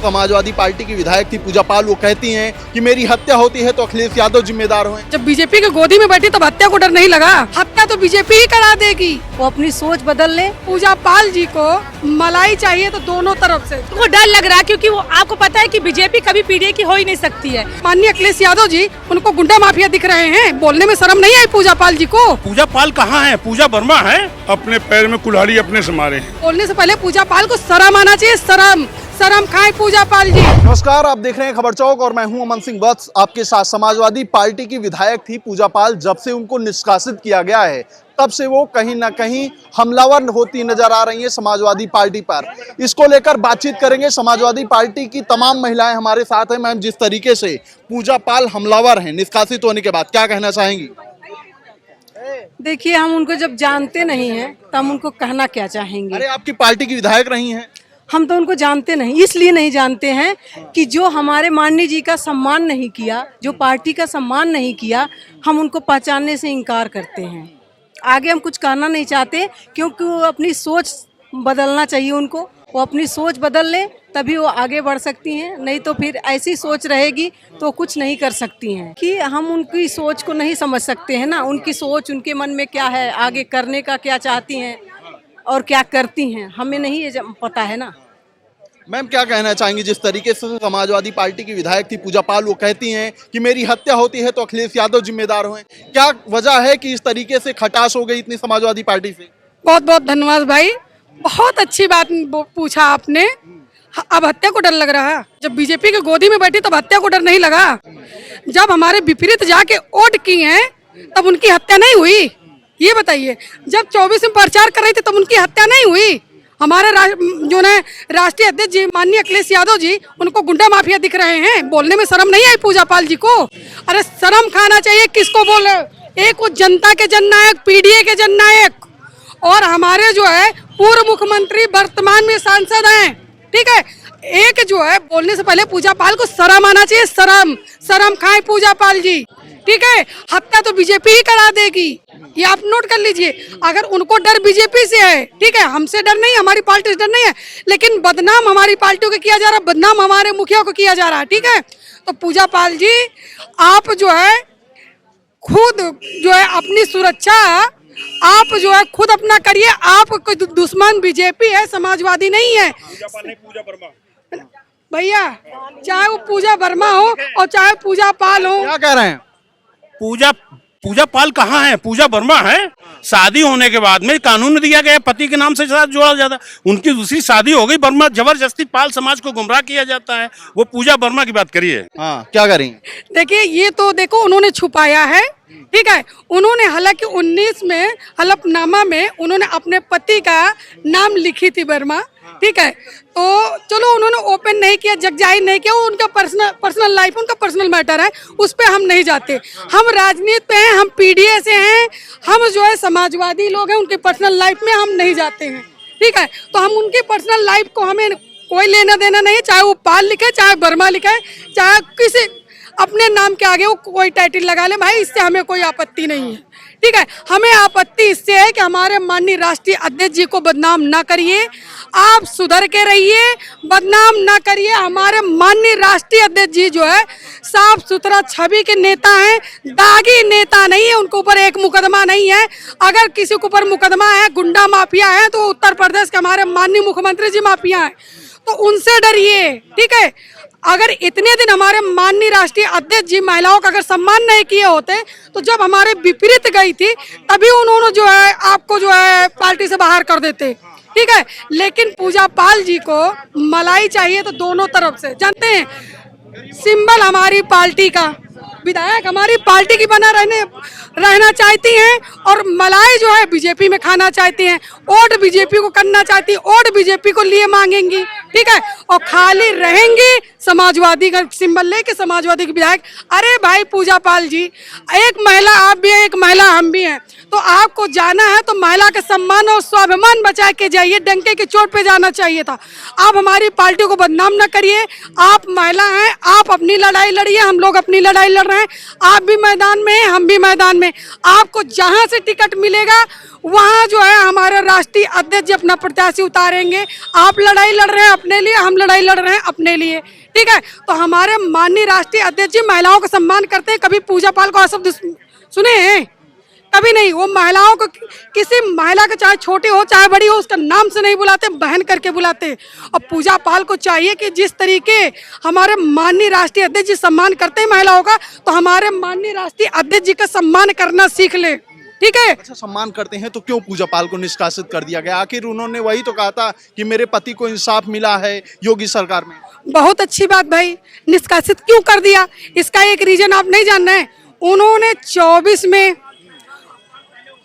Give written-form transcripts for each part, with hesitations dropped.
Samajwadi party की विधायक थी पूजा पाल, वो कहती हैं कि मेरी हत्या होती है तो अखिलेश यादव जिम्मेदार हुए। जब बीजेपी के गोदी में बैठी तब हत्या को डर नहीं लगा? हत्या तो बीजेपी ही करा देगी। वो अपनी सोच बदल ले। पूजा पाल जी को मलाई चाहिए तो दोनों तरफ से। उनको डर लग रहा है क्योंकि वो आपको पता है कि बीजेपी कभी पीडीए की हो ही नहीं सकती है। माननीय अखिलेश यादव जी उनको गुंडा माफिया दिख रहे हैं, बोलने में शर्म नहीं आई पूजा पाल जी को? पूजा पाल कहाँ है? पूजा वर्मा है, अपने पैर में कुल्हाड़ी अपने से मारे हैं। बोलने से पहले पूजा पाल को शर्म आना चाहिए, शर्म खाए पूजा पाल जी। नमस्कार, आप देख रहे हैं खबर चौक और मैं हूं अमन सिंह वत्स आपके साथ। समाजवादी पार्टी की विधायक थी पूजा पाल, जब से उनको निष्कासित किया गया है तब से वो कहीं ना कहीं हमलावर होती नजर आ रही है समाजवादी पार्टी पर। इसको लेकर बातचीत करेंगे। समाजवादी पार्टी की तमाम महिलाएं हमारे साथ हैं। मैम, जिस तरीके से पूजा पाल हमलावर हैं निष्कासित होने के बाद, क्या कहना चाहेंगी? देखिए, हम उनको जब जानते नहीं हैं तो हम उनको कहना क्या चाहेंगे? अरे, आपकी पार्टी की विधायक रही हैं। हम तो उनको जानते नहीं, इसलिए नहीं जानते हैं कि जो हमारे माननीय जी का सम्मान नहीं किया, जो पार्टी का सम्मान नहीं किया, हम उनको पहचानने से इनकार करते हैं। आगे हम कुछ कहना नहीं चाहते क्योंकि वो अपनी सोच बदलना चाहिए उनको। वो अपनी सोच बदल ले तभी वो आगे बढ़ सकती हैं, नहीं तो फिर ऐसी सोच रहेगी तो कुछ नहीं कर सकती हैं। कि हम उनकी सोच को नहीं समझ सकते हैं ना, उनकी सोच, उनके मन में क्या है, आगे करने का क्या चाहती हैं और क्या करती हैं, हमें नहीं ये पता है ना। मैम, क्या कहना चाहेंगी? जिस तरीके से समाजवादी पार्टी की विधायक थी पूजा पाल, वो कहती हैं कि मेरी हत्या होती है तो अखिलेश यादव जिम्मेदार हुए। क्या वजह है कि इस तरीके से खटास हो गई इतनी समाजवादी पार्टी से? बहुत बहुत धन्यवाद भाई, बहुत अच्छी बात पूछा आपने। अब हत्या को डर लग रहा है? जब बीजेपी के गोदी में बैठी तब हत्या को डर नहीं लगा? जब हमारे विपरीत जाके वोट की हैं तब उनकी हत्या नहीं हुई? ये बताइए। जब 24 में प्रचार कर रही थी तब उनकी हत्या नहीं हुई? हमारे जो है राष्ट्रीय अध्यक्ष जी माननीय अखिलेश यादव जी उनको गुंडा माफिया दिख रहे हैं, बोलने में शर्म नहीं आई पूजा पाल जी को? अरे शर्म खाना चाहिए। किसको बोले? एक वो जनता के जननायक, पीडीए के जननायक, और हमारे जो है पूर्व मुख्यमंत्री वर्तमान में सांसद हैं, ठीक है। एक जो है बोलने से पहले पूजा पाल को शर्म आना चाहिए, शर्म खाए पूजा पाल जी, ठीक है। हत्या तो बीजेपी ही करा देगी, ये आप नोट कर लीजिए। अगर उनको डर बीजेपी से है, ठीक है, हमसे डर नहीं है, हमारी पार्टी से डर नहीं है, लेकिन बदनाम हमारी पार्टियों को किया जा रहा है, बदनाम हमारे मुखिया को किया जा रहा है, ठीक है। तो पूजा पाल जी, आप जो है खुद जो है अपनी सुरक्षा आप जो है खुद अपना करिए। आप कोई दुश्मन बीजेपी है, समाजवादी नहीं है भैया। चाहे वो पूजा वर्मा हो और चाहे पूजा पाल हो। क्या कह रहे हैं? पूजा पाल कहाँ है? पूजा वर्मा है। शादी होने के बाद में कानून में दिया गया पति के नाम से साथ जोड़ा जाता, उनकी दूसरी शादी हो गई, वर्मा जबरदस्ती पाल समाज को गुमराह किया जाता है। वो पूजा वर्मा की बात करिए। हाँ, क्या करेंगे? देखिए, ये तो देखो उन्होंने छुपाया है, ठीक है। उन्होंने हालांकि 19 में हलफनामा में उन्होंने अपने पति का नाम लिखी थी वर्मा, ठीक है। तो चलो उन्होंने ओपन नहीं किया, जग जाहिर नहीं किया, वो उनका पर्सनल लाइफ, उनका पर्सनल मैटर है, उस पर हम नहीं जाते। हम राजनीति पे हैं, हम पीडीए से हैं, हम जो है समाजवादी लोग हैं, उनके पर्सनल लाइफ में हम नहीं जाते हैं, ठीक है। तो हम उनकी पर्सनल लाइफ को हमें कोई लेना देना नहीं है, चाहे वो पाल लिखे, चाहे वर्मा लिखे, चाहे किसी अपने नाम के आगे वो कोई टाइटल लगा ले, भाई इससे हमें कोई आपत्ति नहीं है, ठीक है। हमें आपत्ति इससे है कि हमारे माननीय राष्ट्रीय अध्यक्ष जी को बदनाम ना करिए, आप सुधर के रहिए, बदनाम ना करिए। हमारे माननीय राष्ट्रीय अध्यक्ष जी जो है साफ सुथरा छवि के नेता हैं, दागी नेता नहीं है, उनके ऊपर एक मुकदमा नहीं है। अगर किसी के ऊपर मुकदमा है, गुंडा माफिया है, तो उत्तर प्रदेश के हमारे माननीय मुख्यमंत्री जी माफिया हैं, तो उनसे डरिए, ठीक है। अगर इतने दिन हमारे माननीय राष्ट्रीय अध्यक्ष जी महिलाओं का अगर सम्मान नहीं किए होते तो जब हमारे विपरीत गई थी तभी उन्होंने जो है आपको जो है पार्टी से बाहर कर देते, ठीक है। लेकिन पूजा पाल जी को मलाई चाहिए तो दोनों तरफ से। जानते हैं, सिंबल हमारी पार्टी का, विधायक हमारी पार्टी की बना रहना चाहती हैं और मलाई जो है बीजेपी में खाना चाहती हैं, वोट बीजेपी को करना चाहती है, वोट बीजेपी को लिए मांगेंगी, ठीक है, और खाली रहेंगी समाजवादी का सिंबल लेके, समाजवादी के विधायक। अरे भाई पूजा पाल जी, एक महिला आप भी हैं, एक महिला हम भी हैं, तो आपको जाना है तो महिला का सम्मान और स्वाभिमान बचा के जाइए, डंके की चोट पे जाना चाहिए था। आप हमारी पार्टी को बदनाम न करिए। आप महिला हैं, आप अपनी लड़ाई लड़िए, हम लोग अपनी लड़ाई लड़ रहे हैं। आप भी मैदान में हैं, हम भी मैदान में। आपको जहां से टिकट मिलेगा वहां जो है हमारे राष्ट्रीय अध्यक्ष जी अपना प्रत्याशी उतारेंगे। आप लड़ाई लड़ रहे हैं अपने लिए, हम लड़ाई लड़ रहे हैं अपने लिए, ठीक है। तो हमारे माननीय राष्ट्रीय अध्यक्ष जी महिलाओं का सम्मान करते हैं। कभी पूजा पाल को अशब्द सुने हैं? कभी नहीं। वो महिलाओं को, किसी महिला का चाहे छोटी हो चाहे बड़ी हो, उसका नाम से नहीं बुलाते, बहन करके बुलाते। और पूजा पाल को चाहिए कि जिस तरीके हमारे माननीय राष्ट्रीय अध्यक्ष जी सम्मान करते हैं महिलाओं का, तो हमारे माननीय राष्ट्रीय अध्यक्ष जी का सम्मान करना सीख ले, ठीक है। अच्छा, सम्मान करते हैं तो क्यों पूजा पाल को निष्कासित कर दिया गया? आखिर उन्होंने वही तो कहा था कि मेरे पति को इंसाफ मिला है योगी सरकार में। बहुत अच्छी बात भाई, निष्कासित क्यों कर दिया? इसका एक रीजन आप नहीं जान रहे हैं। उन्होंने 24 में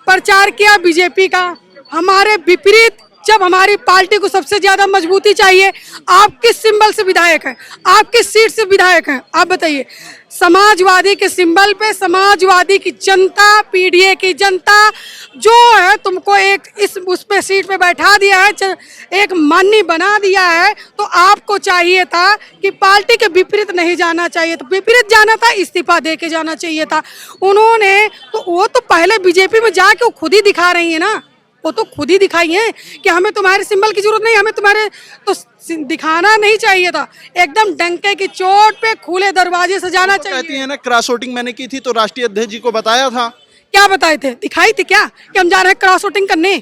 प्रचार किया बीजेपी का, हमारे विपरीत। जब हमारी पार्टी को सबसे ज्यादा मजबूती चाहिए, आप किस सिंबल से विधायक हैं? आप किस सीट से विधायक हैं? आप बताइए। समाजवादी के सिंबल पे समाजवादी की जनता, पीडीए की जनता जो है तुमको एक उस पे सीट पे बैठा दिया है, एक माननीय बना दिया है। तो आपको चाहिए था कि पार्टी के विपरीत नहीं जाना चाहिए, तो विपरीत जाना था, इस्तीफा दे के जाना चाहिए था। उन्होंने तो वो तो पहले बीजेपी में जाके वो खुद ही दिखा रही है ना, वो तो खुद ही दिखाई है कि हमें तुम्हारे सिंबल की जरूरत नहीं, हमें तुम्हारे तो दिखाना नहीं चाहिए था। एकदम डंके की चोट पे खुले दरवाजे से जाना चाहिए। कहती है ना क्रॉस वोटिंग मैंने की थी तो राष्ट्रीय अध्यक्ष जी को बताया था। क्या बताए थे? दिखाई थी क्या कि हम जा रहे हैं क्रॉस वोटिंग करने?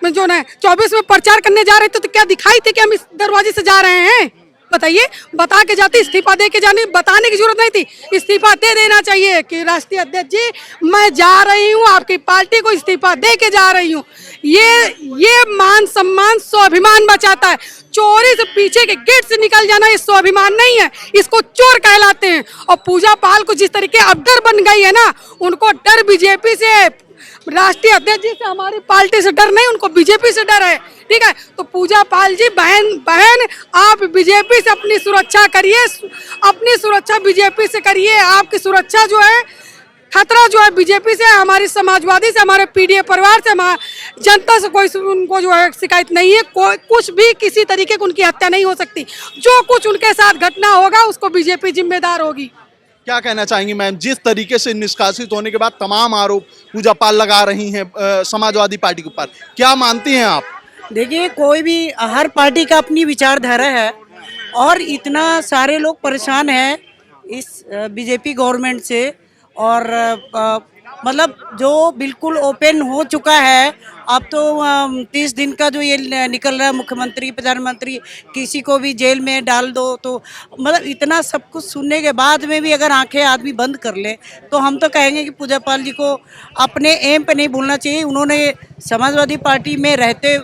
मैं जो ना 24 में प्रचार करने जा रहे थे तो क्या दिखाई थी कि हम इस दरवाजे से जा रहे हैं? बताइए। बता के जाते, इस्तीफा दे के जाने, बताने की जरूरत नहीं थी। इस्तीफा दे देना चाहिए कि राष्ट्रीय अध्यक्ष जी मैं जा रही हूँ, आपकी पार्टी को इस्तीफा दे के जा रही हूँ। ये मान सम्मान स्वाभिमान बचाता है। चोरी से पीछे के गेट से निकल जाना ये स्वाभिमान नहीं है, इसको चोर कहलाते हैं। और पूजा पाल को जिस तरीके अब डर बन गई है ना, उनको डर बीजेपी से, राष्ट्रीय अध्यक्ष जी से, हमारी पार्टी से डर नहीं, उनको बीजेपी से डर है, ठीक है। तो पूजा पाल जी बहन आप बीजेपी से अपनी सुरक्षा करिए, अपनी सुरक्षा बीजेपी से करिए। आपकी सुरक्षा जो है, खतरा जो है बीजेपी से, हमारी समाजवादी से, हमारे पीडीए परिवार से, हमारी जनता से कोई उनको जो है शिकायत नहीं है। कोई कुछ भी किसी तरीके की उनकी हत्या नहीं हो सकती। जो कुछ उनके साथ घटना होगा उसको बीजेपी जिम्मेदार होगी। क्या कहना चाहेंगी मैम, जिस तरीके से निष्कासित होने के बाद तमाम आरोप पूजा पाल लगा रही हैं समाजवादी पार्टी के ऊपर, क्या मानती हैं आप? देखिए, कोई भी, हर पार्टी का अपनी विचारधारा है और इतना सारे लोग परेशान हैं इस बीजेपी गवर्नमेंट से। और मतलब जो बिल्कुल ओपन हो चुका है अब तो 30 दिन का जो ये निकल रहा है, मुख्यमंत्री प्रधानमंत्री किसी को भी जेल में डाल दो, तो मतलब इतना सब कुछ सुनने के बाद में भी अगर आंखें आदमी बंद कर ले तो हम तो कहेंगे कि पूजा पाल जी को अपने एम पे नहीं भूलना चाहिए। उन्होंने समाजवादी पार्टी में रहते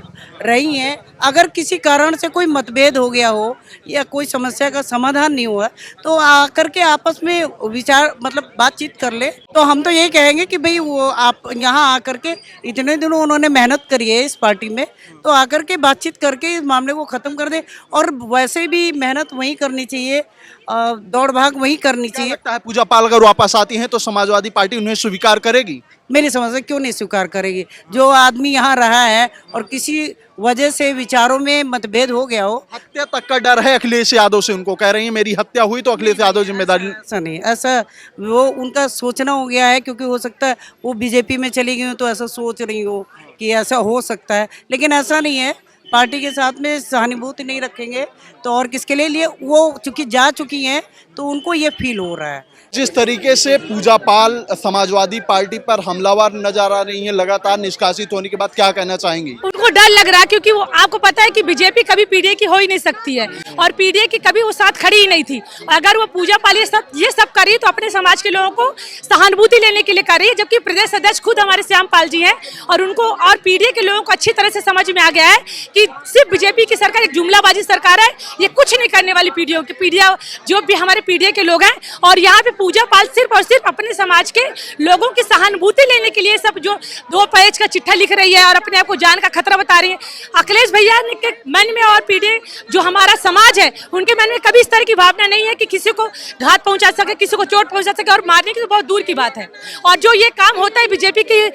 रही हैं। अगर किसी कारण से कोई मतभेद हो गया हो या कोई समस्या का समाधान नहीं हुआ तो आकर के आपस में विचार मतलब बातचीत कर ले। तो हम तो यही कहेंगे कि भाई वो आप यहाँ आकर के, इतने दिनों उन्होंने मेहनत करी है इस पार्टी में, तो आकर के बातचीत करके इस मामले को ख़त्म कर दे। और वैसे भी मेहनत वही करनी चाहिए, दौड़ भाग वही करनी चाहिए। लगता है पूजा पाल अगर वापस आती हैं तो समाजवादी पार्टी उन्हें स्वीकार करेगी? मेरी समझ से क्यों नहीं स्वीकार करेगी? जो आदमी यहाँ रहा है और किसी वजह से विचारों में मतभेद हो गया हो। हत्या तक का डर है अखिलेश यादव से, उनको कह रही है मेरी हत्या हुई तो अखिलेश यादव जिम्मेदारी। ऐसा नहीं, ऐसा वो उनका सोचना हो गया है, क्योंकि हो सकता है वो बीजेपी में चली गई हो तो ऐसा सोच रही हो कि ऐसा हो सकता है, लेकिन ऐसा नहीं है। पार्टी के साथ में सहानुभूति नहीं रखेंगे तो और किसके लिए वो चूंकि जा चुकी हैं तो उनको ये फील हो रहा है। जिस तरीके से पूजा पाल समाजवादी पार्टी पर हमलावर नजर आ रही हैं लगातार निष्कासित होने के बाद, क्या कहना चाहेंगी? उनको डर लग रहा है क्योंकि वो आपको पता है कि बीजेपी कभी पीडीए की हो ही नहीं सकती है और पीडीए की कभी वो साथ खड़ी ही नहीं थी। अगर वो पूजा पाल ये सब करी तो अपने समाज के लोगों को सहानुभूति लेने के लिए कर रही है, जबकि प्रदेश अध्यक्ष खुद हमारे श्याम पाल जी हैं और उनको और पीडीए के लोगों को अच्छी तरह से समझ में आ गया है कि सिर्फ बीजेपी की सरकार एक जुमलाबाजी सरकार है, ये कुछ नहीं करने वाली पीढ़ियां जो भी हमारे पीढ़ी के लोग हैं। और यहाँ पे पूजा पाल सिर्फ और सिर्फ अपने समाज के लोगों की सहानुभूति लेने के लिए सब जो 2 पेज का चिट्ठा लिख रही है और अपने आप को जान का खतरा बता रही है। अखिलेश भैया के मन में और पीढ़ी जो हमारा समाज है उनके मन में कभी इस तरह की भावना नहीं है कि किसी को घात पहुंचा सके, किसी को चोट पहुंचा सके, और मारने की तो बहुत दूर की बात है। और जो ये काम होता है बीजेपी की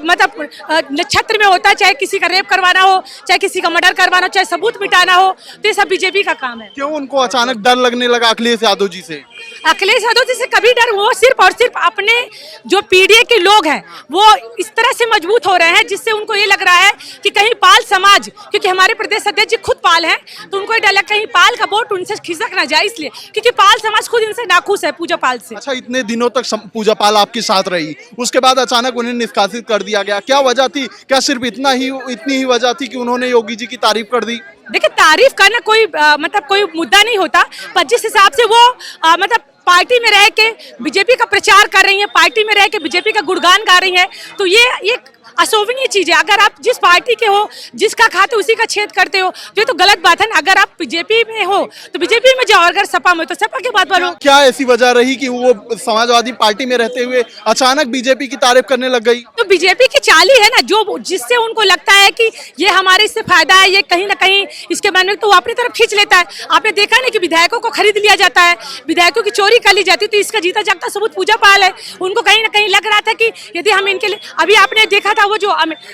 मतलब नक्षत्र में होता है, चाहे किसी का रेप करवाना हो, चाहे किसी का मर्डर करवाना हो, चाहे सबूत मिटाना हो, तो ये सब बीजेपी का काम है। क्यों उनको अचानक डर लगने लगा अखिलेश यादव जी से? अखिलेश यादव जी से कभी डर, वो सिर्फ और सिर्फ अपने जो पीढ़ी के लोग हैं वो इस तरह से मजबूत हो रहे हैं जिससे उनको ये लग रहा है कि कहीं पाल समाज, क्योंकि हमारे प्रदेश अध्यक्ष जी खुद पाल हैं, तो उनको ये डर लगा कहीं पाल का वोट उनसे खिसक ना जाए, इसलिए क्योंकि पाल समाज खुद इनसे नाखुश है पूजा पाल से। अच्छा, इतने दिनों तक पूजा पाल आपके साथ रही, उसके बाद अचानक उन्हें निष्कासित कर दिया गया, क्या वजह थी? क्या सिर्फ इतनी ही वजह थी कि उन्होंने योगी जी की तारीफ कर दी? देखिए, तारीफ करना कोई मतलब कोई मुद्दा नहीं होता, पर जिस हिसाब से वो मतलब पार्टी में रह के बीजेपी का प्रचार कर रही है, पार्टी में रह के बीजेपी का गुणगान गा रही है, तो ये अशोभनीय चीज है। अगर आप जिस पार्टी के हो, जिसका खाते उसी का छेद करते हो, तो ये तो गलत बात है ना। अगर आप बीजेपी में हो तो बीजेपी में जाओ, अगर सपा में तो सपा के बात बोलो। क्या ऐसी वजह रही कि वो समाजवादी पार्टी में रहते हुए अचानक बीजेपी की तारीफ करने लग गई? तो बीजेपी की चाली है ना, जो जिससे उनको लगता है कि ये हमारे इससे फायदा है, ये कहीं ना कहीं इसके मन में, तो वो अपनी तरफ खींच लेता है। आपने देखा ना कि विधायकों को खरीद लिया जाता है, विधायकों की चोरी कर ली जाती है, तो इसका जीता जागता सबूत पूजा पाल है। उनको कहीं ना कहीं लग रहा था कि यदि हम इनके लिए, अभी आपने देखा था वो जो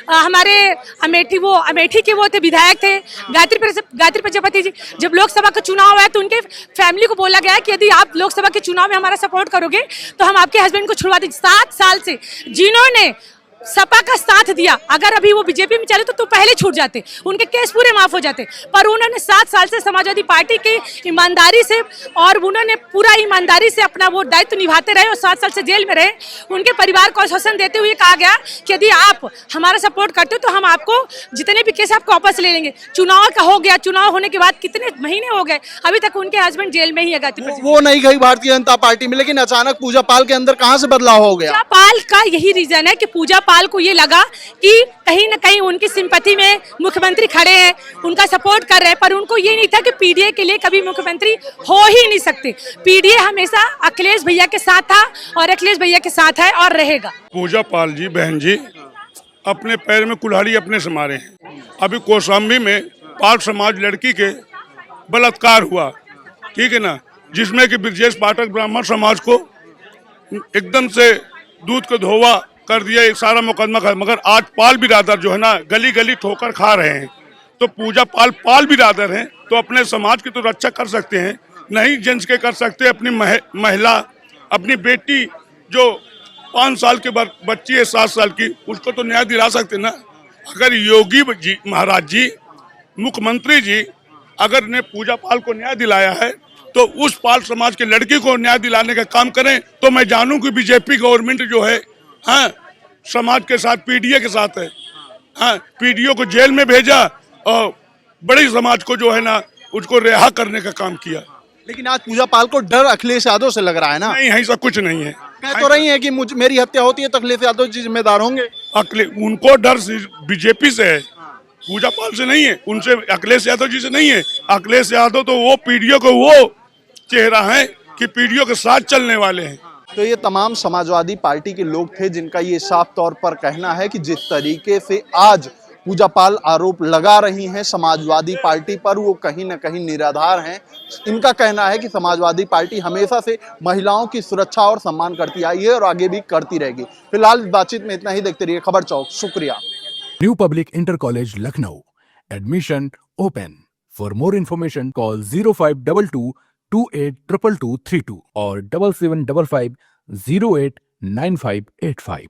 हमारे अमेठी के वो थे, विधायक थे गायत्री प्रजापति जी, जब लोकसभा का चुनाव आया तो उनके फैमिली को बोला गया कि यदि आप लोकसभा के चुनाव में हमारा सपोर्ट करोगे तो हम आपके हस्बैंड को छुड़वा देंगे। 7 साल से जिन्होंने सपा का साथ दिया, अगर अभी वो बीजेपी में चले तो पहले छूट जाते, उनके केस पूरे माफ हो जाते, पर उन्होंने 7 साल से समाजवादी पार्टी की ईमानदारी से, और उन्होंने पूरा ईमानदारी से अपना वो दायित्व निभाते रहे और 7 साल से जेल में रहे। उनके परिवार को आश्वासन देते हुए कहा गया कि यदि आप हमारा सपोर्ट करते हो तो हम आपको जितने भी केस आपको वापस ले लेंगे। चुनाव का हो गया, चुनाव होने के बाद कितने महीने हो गए, अभी तक उनके हस्बैंड जेल में ही है। वो नहीं गई भारतीय जनता पार्टी में, लेकिन अचानक पूजा पाल के अंदर कहाँ से बदलाव हो गया? पूजा पाल का यही रीजन है कि पूजा पाल को ये लगा कि कहीं ना कहीं उनकी सिंपैथी में मुख्यमंत्री खड़े हैं, उनका सपोर्ट कर रहे हैं, पर उनको ये नहीं था कि पीडीए के लिए कभी मुख्यमंत्री हो ही नहीं सकते। पीडीए हमेशा अखिलेश भैया के साथ था और अखिलेश भैया के साथ है और रहेगा। पूजा पाल जी, बहन जी, अपने पैर में कुल्हाड़ी अपने से मारे हैं। अभी कौशाम्बी में पाल समाज लड़की के बलात्कार हुआ, ठीक है ना, जिसमें कि ब्रजेश पाठक ब्राह्मण समाज को एकदम से दूध को धोवा कर दिया, एक सारा मुकदमा खा। मगर आज पाल बिरादर जो है ना गली गली ठोकर खा रहे हैं, तो पूजा पाल बिरादर हैं तो अपने समाज की तो रक्षा कर सकते हैं, नहीं जेंट्स के कर सकते। अपनी महिला, अपनी बेटी जो 5 साल की बच्ची है, 7 साल की, उसको तो न्याय दिला सकते ना। अगर योगी जी महाराज जी, मुख्यमंत्री जी अगर ने पूजा पाल को न्याय दिलाया है तो उस पाल समाज के लड़की को न्याय दिलाने का काम करें, तो मैं जानूं कि बीजेपी गवर्नमेंट जो है हाँ समाज के साथ, पीडीए के साथ है। हाँ, पीडीओ को जेल में भेजा और बड़े समाज को जो है ना उसको रिहा करने का काम किया। लेकिन आज पूजा पाल को डर अखिलेश यादव से लग रहा है ना? नहीं, ऐसा कुछ नहीं है। कह तो रही है कि मेरी हत्या होती है तो अखिलेश यादव जी जिम्मेदार होंगे। उनको डर बीजेपी से है, पूजा पाल से नहीं है, उनसे अखिलेश यादव जी से नहीं है। अखिलेश यादव तो वो पीडीओ को वो चेहरा है कि पीडीओ के साथ चलने वाले हैं। तो ये तमाम समाजवादी पार्टी के लोग थे जिनका ये साफ तौर पर कहना है कि जिस तरीके से आज पूजा पाल आरोप लगा रही हैं समाजवादी पार्टी पर, वो कहीं ना कहीं निराधार हैं। इनका कहना है कि समाजवादी पार्टी हमेशा से महिलाओं की सुरक्षा और सम्मान करती आई है और आगे भी करती रहेगी। फिलहाल इस बातचीत में इतना ही। देखते रहिए खबर चौक। शुक्रिया। New public inter college Lucknow, admission open. For more information call 0522 282232 और 7755 089585।